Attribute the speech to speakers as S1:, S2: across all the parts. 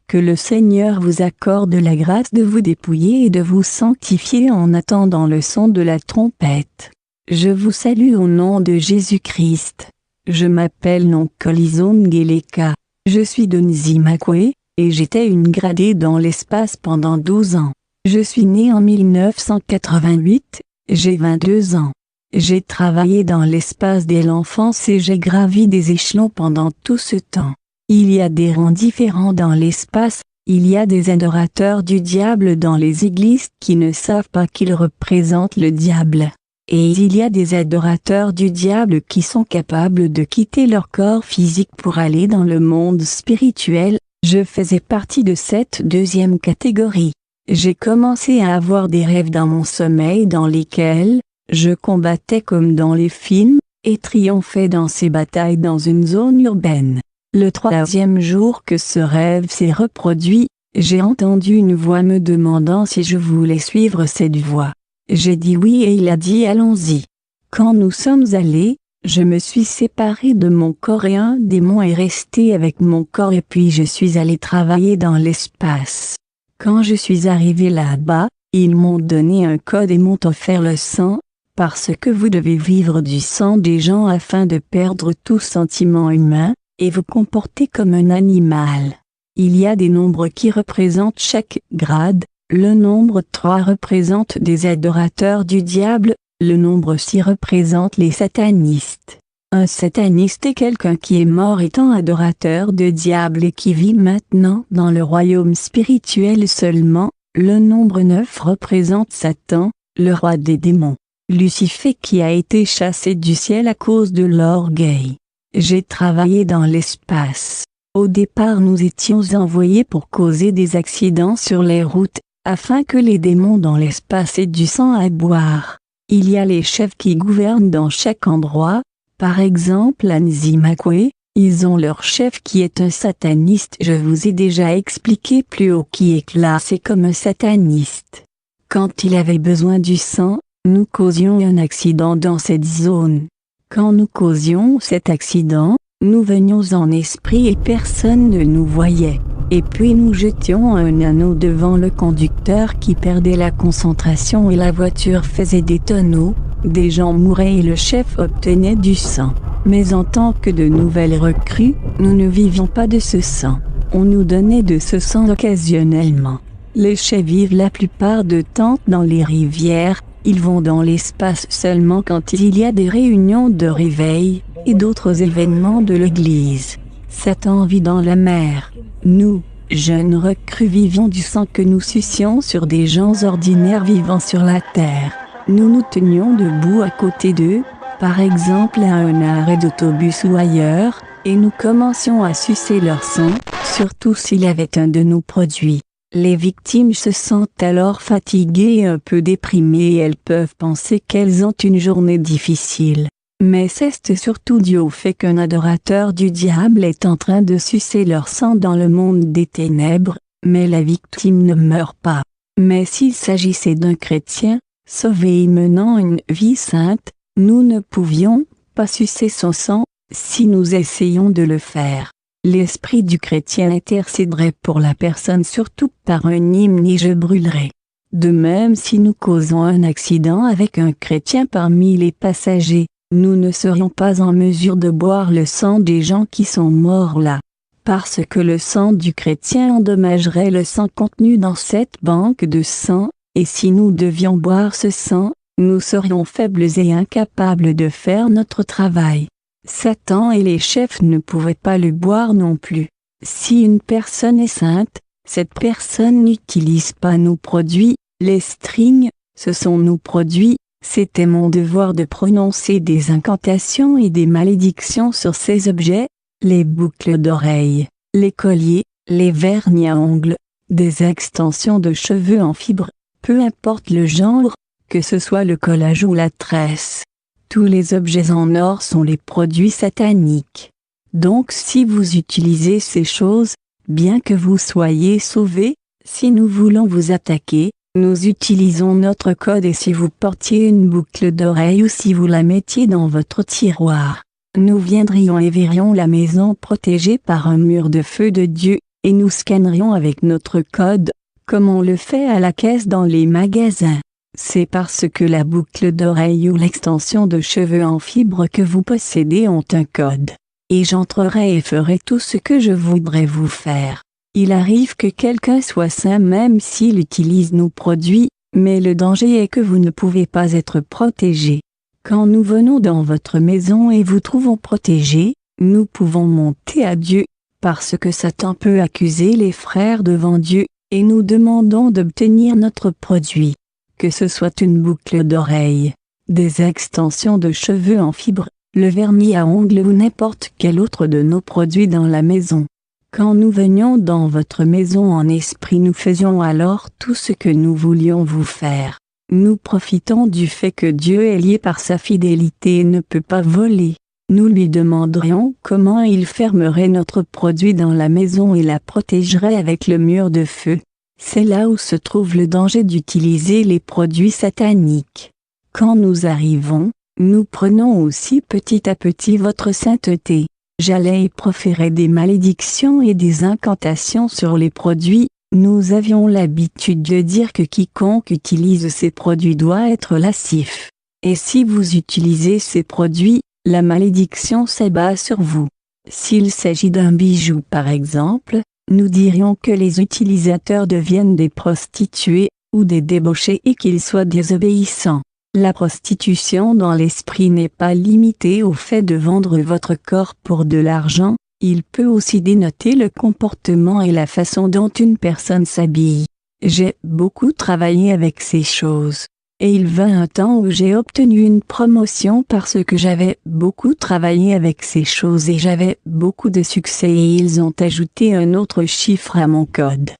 S1: Que le Seigneur vous accorde la grâce de vous dépouiller et de vous sanctifier en attendant le son de la trompette. Je vous salue au nom de Jésus-Christ. Je m'appelle Nonkolison Ngeleka. Je suis de Nzimakwe, et j'étais une gradée dans l'espace pendant 12 ans. Je suis née en 1988, j'ai 22 ans. J'ai travaillé dans l'espace dès l'enfance et j'ai gravi des échelons pendant tout ce temps. Il y a des rangs différents dans l'espace, il y a des adorateurs du diable dans les églises qui ne savent pas qu'ils représentent le diable. Et il y a des adorateurs du diable qui sont capables de quitter leur corps physique pour aller dans le monde spirituel. Je faisais partie de cette deuxième catégorie. J'ai commencé à avoir des rêves dans mon sommeil dans lesquels je combattais comme dans les films, et triomphais dans ces batailles dans une zone urbaine. Le 3e jour que ce rêve s'est reproduit, j'ai entendu une voix me demandant si je voulais suivre cette voie. J'ai dit oui et il a dit allons-y. Quand nous sommes allés, je me suis séparé de mon corps et un démon est resté avec mon corps et puis je suis allé travailler dans l'espace. Quand je suis arrivé là-bas, ils m'ont donné un code et m'ont offert le sang, parce que vous devez vivre du sang des gens afin de perdre tout sentiment humain, et vous comporter comme un animal. Il y a des nombres qui représentent chaque grade, le nombre 3 représente des adorateurs du diable, le nombre 6 représente les satanistes. Un sataniste est quelqu'un qui est mort étant adorateur de diable et qui vit maintenant dans le royaume spirituel seulement, le nombre 9 représente Satan, le roi des démons. Lucifer qui a été chassé du ciel à cause de l'orgueil. J'ai travaillé dans l'espace. Au départ nous étions envoyés pour causer des accidents sur les routes, afin que les démons dans l'espace aient du sang à boire. Il y a les chefs qui gouvernent dans chaque endroit, par exemple à Nzimakwe, ils ont leur chef qui est un sataniste. Je vous ai déjà expliqué plus haut qui est classé comme un sataniste. Quand il avait besoin du sang, nous causions un accident dans cette zone. Quand nous causions cet accident, nous venions en esprit et personne ne nous voyait. Et puis nous jetions un anneau devant le conducteur qui perdait la concentration et la voiture faisait des tonneaux, des gens mouraient et le chef obtenait du sang. Mais en tant que de nouvelles recrues, nous ne vivions pas de ce sang. On nous donnait de ce sang occasionnellement. Les chefs vivent la plupart du temps dans les rivières. Ils vont dans l'espace seulement quand il y a des réunions de réveil, et d'autres événements de l'église. Satan vit dans la mer. Nous, jeunes recrues vivions du sang que nous sucions sur des gens ordinaires vivant sur la terre. Nous nous tenions debout à côté d'eux, par exemple à un arrêt d'autobus ou ailleurs, et nous commencions à sucer leur sang, surtout s'il avait un de nos produits. Les victimes se sentent alors fatiguées et un peu déprimées et elles peuvent penser qu'elles ont une journée difficile. Mais c'est surtout dû au fait qu'un adorateur du diable est en train de sucer leur sang dans le monde des ténèbres, mais la victime ne meurt pas. Mais s'il s'agissait d'un chrétien, sauvé et menant une vie sainte, nous ne pouvions pas sucer son sang, si nous essayions de le faire. L'esprit du chrétien intercéderait pour la personne surtout par un hymne et je brûlerai. De même si nous causons un accident avec un chrétien parmi les passagers, nous ne serions pas en mesure de boire le sang des gens qui sont morts là. Parce que le sang du chrétien endommagerait le sang contenu dans cette banque de sang, et si nous devions boire ce sang, nous serions faibles et incapables de faire notre travail. Satan et les chefs ne pouvaient pas le boire non plus. Si une personne est sainte, cette personne n'utilise pas nos produits, les strings, ce sont nos produits, c'était mon devoir de prononcer des incantations et des malédictions sur ces objets, les boucles d'oreilles, les colliers, les vernis à ongles, des extensions de cheveux en fibre, peu importe le genre, que ce soit le collage ou la tresse. Tous les objets en or sont les produits sataniques. Donc si vous utilisez ces choses, bien que vous soyez sauvés, si nous voulons vous attaquer, nous utilisons notre code et si vous portiez une boucle d'oreille ou si vous la mettiez dans votre tiroir, nous viendrions et verrions la maison protégée par un mur de feu de Dieu, et nous scannerions avec notre code, comme on le fait à la caisse dans les magasins. C'est parce que la boucle d'oreille ou l'extension de cheveux en fibre que vous possédez ont un code. Et j'entrerai et ferai tout ce que je voudrais vous faire. Il arrive que quelqu'un soit sain même s'il utilise nos produits, mais le danger est que vous ne pouvez pas être protégé. Quand nous venons dans votre maison et vous trouvons protégé, nous pouvons monter à Dieu, parce que Satan peut accuser les frères devant Dieu, et nous demandons d'obtenir notre produit. Que ce soit une boucle d'oreille, des extensions de cheveux en fibre, le vernis à ongles ou n'importe quel autre de nos produits dans la maison. Quand nous venions dans votre maison en esprit, nous faisions alors tout ce que nous voulions vous faire. Nous profitons du fait que Dieu est lié par sa fidélité et ne peut pas voler. Nous lui demanderions comment il fermerait notre produit dans la maison et la protégerait avec le mur de feu. C'est là où se trouve le danger d'utiliser les produits sataniques. Quand nous arrivons, nous prenons aussi petit à petit votre sainteté. J'allais y proférer des malédictions et des incantations sur les produits. Nous avions l'habitude de dire que quiconque utilise ces produits doit être lascif. Et si vous utilisez ces produits, la malédiction s'abat sur vous. S'il s'agit d'un bijou par exemple, nous dirions que les utilisateurs deviennent des prostituées, ou des débauchés et qu'ils soient désobéissants. La prostitution dans l'esprit n'est pas limitée au fait de vendre votre corps pour de l'argent, il peut aussi dénoter le comportement et la façon dont une personne s'habille. J'ai beaucoup travaillé avec ces choses. Et il vint un temps où j'ai obtenu une promotion parce que j'avais beaucoup travaillé avec ces choses et j'avais beaucoup de succès et ils ont ajouté un autre chiffre à mon code.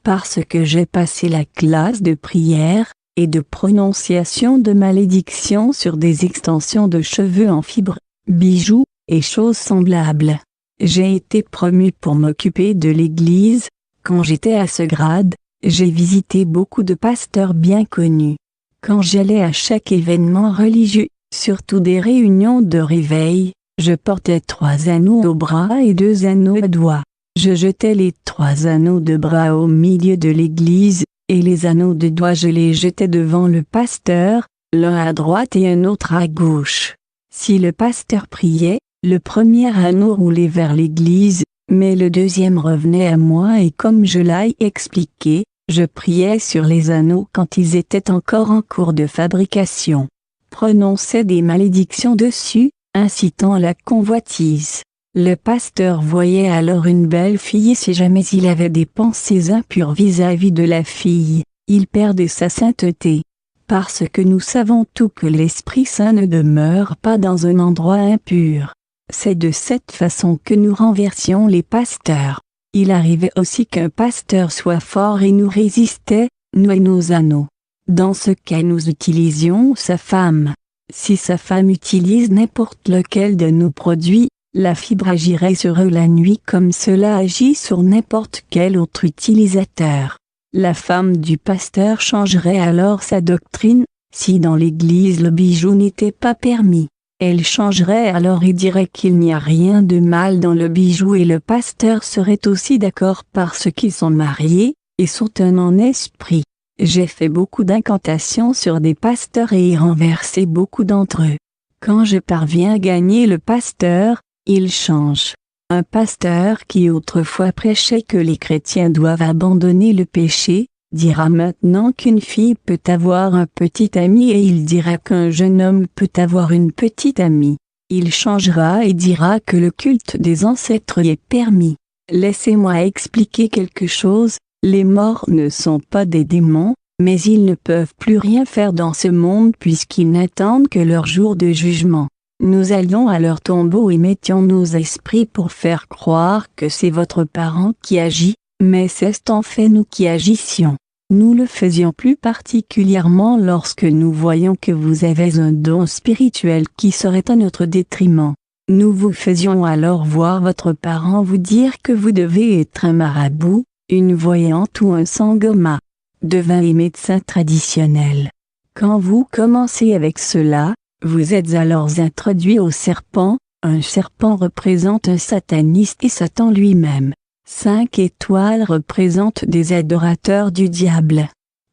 S1: Parce que j'ai passé la classe de prière, et de prononciation de malédiction sur des extensions de cheveux en fibre, bijoux, et choses semblables. J'ai été promu pour m'occuper de l'église. Quand j'étais à ce grade, j'ai visité beaucoup de pasteurs bien connus. Quand j'allais à chaque événement religieux, surtout des réunions de réveil, je portais 3 anneaux au bras et 2 anneaux au doigt. Je jetais les 3 anneaux de bras au milieu de l'église, et les anneaux de doigts je les jetais devant le pasteur, l'un à droite et un autre à gauche. Si le pasteur priait, le premier anneau roulait vers l'église, mais le deuxième revenait à moi et comme je l'ai expliqué, je priais sur les anneaux quand ils étaient encore en cours de fabrication. Prononçais des malédictions dessus, incitant la convoitise. Le pasteur voyait alors une belle fille et si jamais il avait des pensées impures vis-à-vis de la fille, il perdait sa sainteté. Parce que nous savons tout que l'Esprit Saint ne demeure pas dans un endroit impur. C'est de cette façon que nous renversions les pasteurs. Il arrivait aussi qu'un pasteur soit fort et nous résistait, nous et nos anneaux. Dans ce cas nous utilisions sa femme. Si sa femme utilise n'importe lequel de nos produits, la fibre agirait sur eux la nuit comme cela agit sur n'importe quel autre utilisateur. La femme du pasteur changerait alors sa doctrine, si dans l'église le bijou n'était pas permis. Elle changerait alors et dirait qu'il n'y a rien de mal dans le bijou et le pasteur serait aussi d'accord parce qu'ils sont mariés, et sont un en esprit. J'ai fait beaucoup d'incantations sur des pasteurs et y renversé beaucoup d'entre eux. Quand je parviens à gagner le pasteur, il change. Un pasteur qui autrefois prêchait que les chrétiens doivent abandonner le péché, dira maintenant qu'une fille peut avoir un petit ami et il dira qu'un jeune homme peut avoir une petite amie. Il changera et dira que le culte des ancêtres y est permis. Laissez-moi expliquer quelque chose, les morts ne sont pas des démons, mais ils ne peuvent plus rien faire dans ce monde puisqu'ils n'attendent que leur jour de jugement. Nous allions à leur tombeau et mettions nos esprits pour faire croire que c'est votre parent qui agit, mais c'est en fait nous qui agissions. Nous le faisions plus particulièrement lorsque nous voyions que vous avez un don spirituel qui serait à notre détriment. Nous vous faisions alors voir votre parent vous dire que vous devez être un marabout, une voyante ou un sangoma, devin et médecin traditionnel. Quand vous commencez avec cela, vous êtes alors introduit au serpent. Un serpent représente un sataniste et Satan lui-même. 5 étoiles représentent des adorateurs du diable.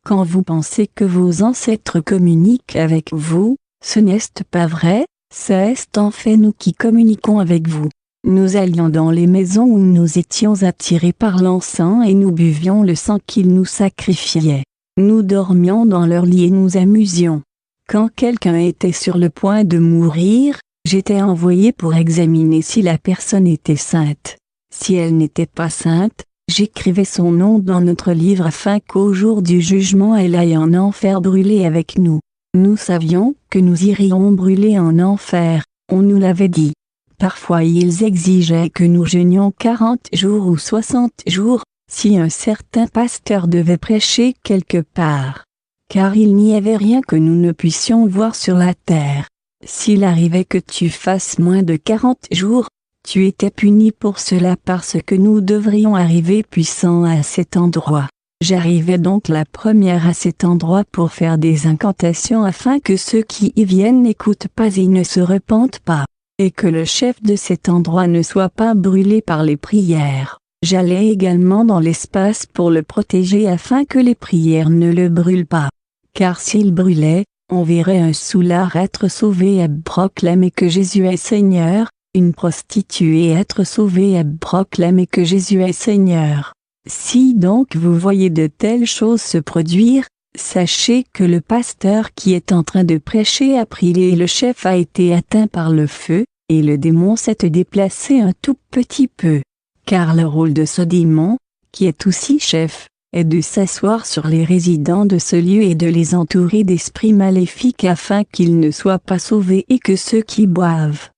S1: Quand vous pensez que vos ancêtres communiquent avec vous, ce n'est pas vrai, c'est en fait nous qui communiquons avec vous. Nous allions dans les maisons où nous étions attirés par l'encens et nous buvions le sang qu'ils nous sacrifiaient. Nous dormions dans leur lit et nous amusions. Quand quelqu'un était sur le point de mourir, j'étais envoyé pour examiner si la personne était sainte. Si elle n'était pas sainte, j'écrivais son nom dans notre livre afin qu'au jour du jugement elle aille en enfer brûler avec nous. Nous savions que nous irions brûler en enfer, on nous l'avait dit. Parfois ils exigeaient que nous jeûnions 40 jours ou 60 jours, si un certain pasteur devait prêcher quelque part. Car il n'y avait rien que nous ne puissions voir sur la terre. S'il arrivait que tu fasses moins de 40 jours, tu étais puni pour cela parce que nous devrions arriver puissants à cet endroit. J'arrivais donc la première à cet endroit pour faire des incantations afin que ceux qui y viennent n'écoutent pas et ne se repentent pas, et que le chef de cet endroit ne soit pas brûlé par les prières. J'allais également dans l'espace pour le protéger afin que les prières ne le brûlent pas. Car s'il brûlait, on verrait un soulard être sauvé et proclamer que Jésus est Seigneur, une prostituée être sauvée et proclamer que Jésus est Seigneur. Si donc vous voyez de telles choses se produire, sachez que le pasteur qui est en train de prêcher a prié et le chef a été atteint par le feu, et le démon s'est déplacé un tout petit peu. Car le rôle de ce démon, qui est aussi chef, est de s'asseoir sur les résidents de ce lieu et de les entourer d'esprits maléfiques afin qu'ils ne soient pas sauvés et que ceux qui boivent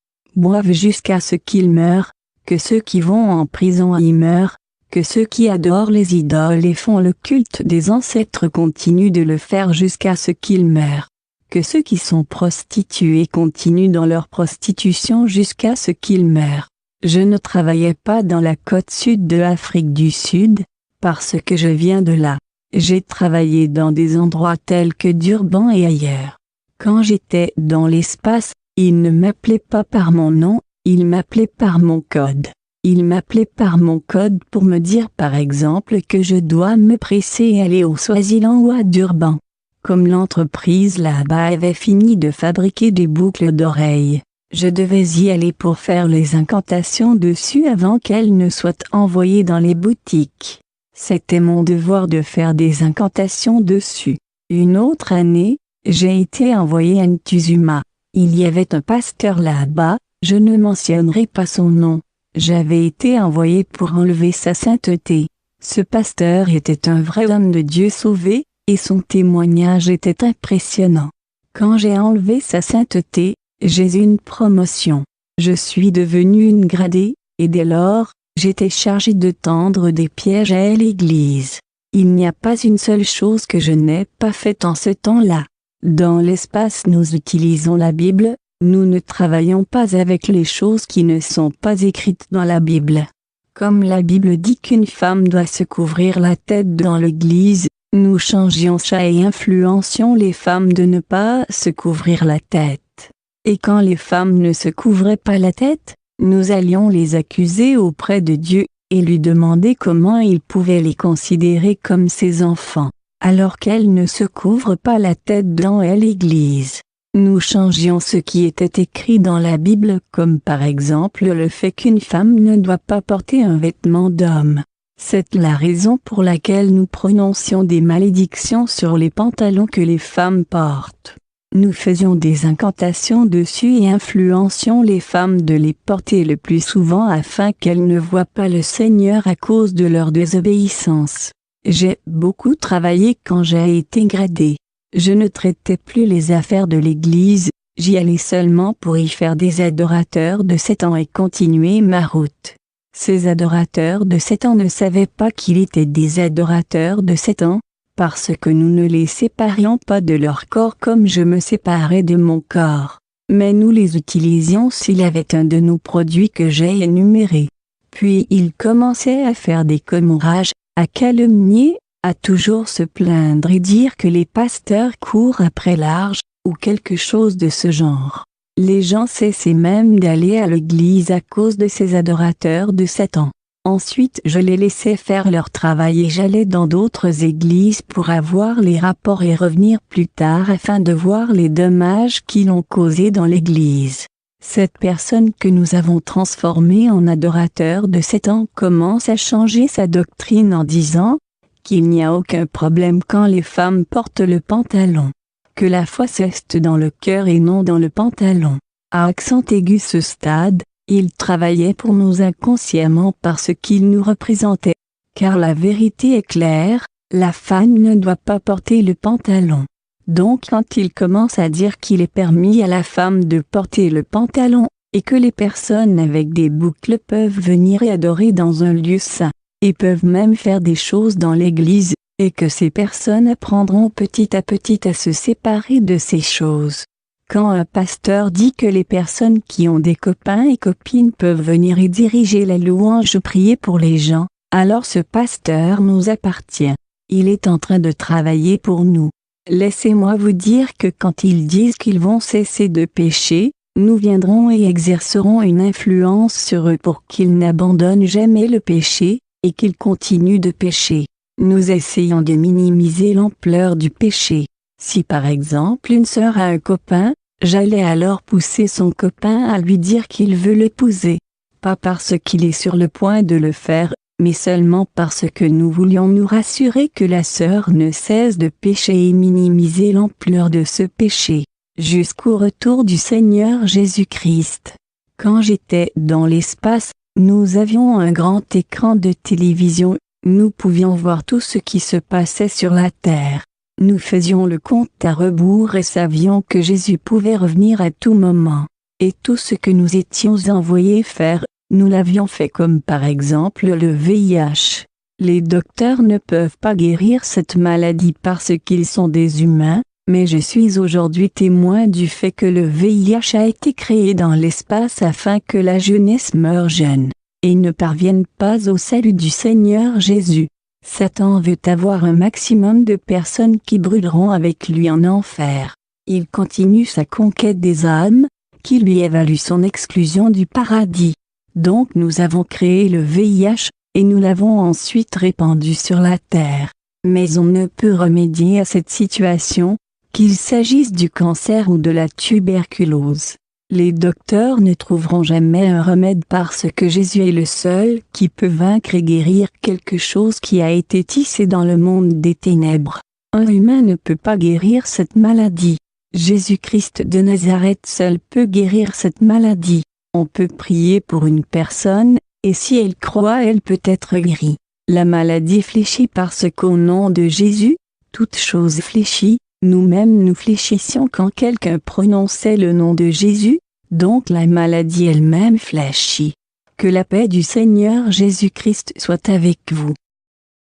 S1: jusqu'à ce qu'ils meurent, que ceux qui vont en prison y meurent, que ceux qui adorent les idoles et font le culte des ancêtres continuent de le faire jusqu'à ce qu'ils meurent, que ceux qui sont prostitués continuent dans leur prostitution jusqu'à ce qu'ils meurent. Je ne travaillais pas dans la côte sud de l'Afrique du Sud, parce que je viens de là. J'ai travaillé dans des endroits tels que Durban et ailleurs. Quand j'étais dans l'espace, il ne m'appelait pas par mon nom, il m'appelait par mon code. Il m'appelait par mon code pour me dire par exemple que je dois me presser et aller au Swaziland ou à Durban. Comme l'entreprise là-bas avait fini de fabriquer des boucles d'oreilles, je devais y aller pour faire les incantations dessus avant qu'elles ne soient envoyées dans les boutiques. C'était mon devoir de faire des incantations dessus. Une autre année, j'ai été envoyé à Ntuzuma. Il y avait un pasteur là-bas, je ne mentionnerai pas son nom. J'avais été envoyé pour enlever sa sainteté. Ce pasteur était un vrai homme de Dieu sauvé, et son témoignage était impressionnant. Quand j'ai enlevé sa sainteté, j'ai eu une promotion. Je suis devenu une gradée, et dès lors, j'étais chargé de tendre des pièges à l'église. Il n'y a pas une seule chose que je n'ai pas faite en ce temps-là. Dans l'espace nous utilisons la Bible, nous ne travaillons pas avec les choses qui ne sont pas écrites dans la Bible. Comme la Bible dit qu'une femme doit se couvrir la tête dans l'église, nous changions ça et influencions les femmes de ne pas se couvrir la tête. Et quand les femmes ne se couvraient pas la tête, nous allions les accuser auprès de Dieu, et lui demander comment il pouvait les considérer comme ses enfants, alors qu'elles ne se couvrent pas la tête dans l'église. Nous changions ce qui était écrit dans la Bible comme par exemple le fait qu'une femme ne doit pas porter un vêtement d'homme. C'est la raison pour laquelle nous prononcions des malédictions sur les pantalons que les femmes portent. Nous faisions des incantations dessus et influencions les femmes de les porter le plus souvent afin qu'elles ne voient pas le Seigneur à cause de leur désobéissance. J'ai beaucoup travaillé quand j'ai été gradé. Je ne traitais plus les affaires de l'église, j'y allais seulement pour y faire des adorateurs de Satan et continuer ma route. Ces adorateurs de Satan ne savaient pas qu'il était des adorateurs de Satan, parce que nous ne les séparions pas de leur corps comme je me séparais de mon corps, mais nous les utilisions s'il avait un de nos produits que j'ai énuméré. Puis ils commençaient à faire des commérages, à calomnier, à toujours se plaindre et dire que les pasteurs courent après l'argent, ou quelque chose de ce genre. Les gens cessaient même d'aller à l'église à cause de ces adorateurs de Satan. Ensuite je les laissais faire leur travail et j'allais dans d'autres églises pour avoir les rapports et revenir plus tard afin de voir les dommages qu'ils ont causés dans l'église. Cette personne que nous avons transformée en adorateur de Satan commence à changer sa doctrine en disant qu'il n'y a aucun problème quand les femmes portent le pantalon. Que la foi reste dans le cœur et non dans le pantalon. À accent aigu ce stade, il travaillait pour nous inconsciemment parce qu'il nous représentait. Car la vérité est claire, la femme ne doit pas porter le pantalon. Donc quand il commence à dire qu'il est permis à la femme de porter le pantalon, et que les personnes avec des boucles peuvent venir et adorer dans un lieu saint, et peuvent même faire des choses dans l'église, et que ces personnes apprendront petit à petit à se séparer de ces choses. Quand un pasteur dit que les personnes qui ont des copains et copines peuvent venir et diriger la louange ou prier pour les gens, alors ce pasteur nous appartient. Il est en train de travailler pour nous. Laissez-moi vous dire que quand ils disent qu'ils vont cesser de pécher, nous viendrons et exercerons une influence sur eux pour qu'ils n'abandonnent jamais le péché, et qu'ils continuent de pécher. Nous essayons de minimiser l'ampleur du péché. Si par exemple une sœur a un copain, j'allais alors pousser son copain à lui dire qu'il veut l'épouser. Pas parce qu'il est sur le point de le faire, mais seulement parce que nous voulions nous rassurer que la sœur ne cesse de pécher et minimiser l'ampleur de ce péché, jusqu'au retour du Seigneur Jésus-Christ. Quand j'étais dans l'espace, nous avions un grand écran de télévision, nous pouvions voir tout ce qui se passait sur la terre. Nous faisions le compte à rebours et savions que Jésus pouvait revenir à tout moment. Et tout ce que nous étions envoyés faire, nous l'avions fait comme par exemple le VIH. Les docteurs ne peuvent pas guérir cette maladie parce qu'ils sont des humains, mais je suis aujourd'hui témoin du fait que le VIH a été créé dans l'espace afin que la jeunesse meure jeune, et ne parvienne pas au salut du Seigneur Jésus. Satan veut avoir un maximum de personnes qui brûleront avec lui en enfer. Il continue sa conquête des âmes, qui lui a valu son exclusion du paradis. Donc nous avons créé le VIH, et nous l'avons ensuite répandu sur la terre. Mais on ne peut remédier à cette situation, qu'il s'agisse du cancer ou de la tuberculose. Les docteurs ne trouveront jamais un remède parce que Jésus est le seul qui peut vaincre et guérir quelque chose qui a été tissé dans le monde des ténèbres. Un humain ne peut pas guérir cette maladie. Jésus-Christ de Nazareth seul peut guérir cette maladie. On peut prier pour une personne, et si elle croit, elle peut être guérie. La maladie fléchit parce qu'au nom de Jésus, toute chose fléchit. Nous-mêmes nous fléchissions quand quelqu'un prononçait le nom de Jésus, donc la maladie elle-même fléchit. Que la paix du Seigneur Jésus-Christ soit avec vous.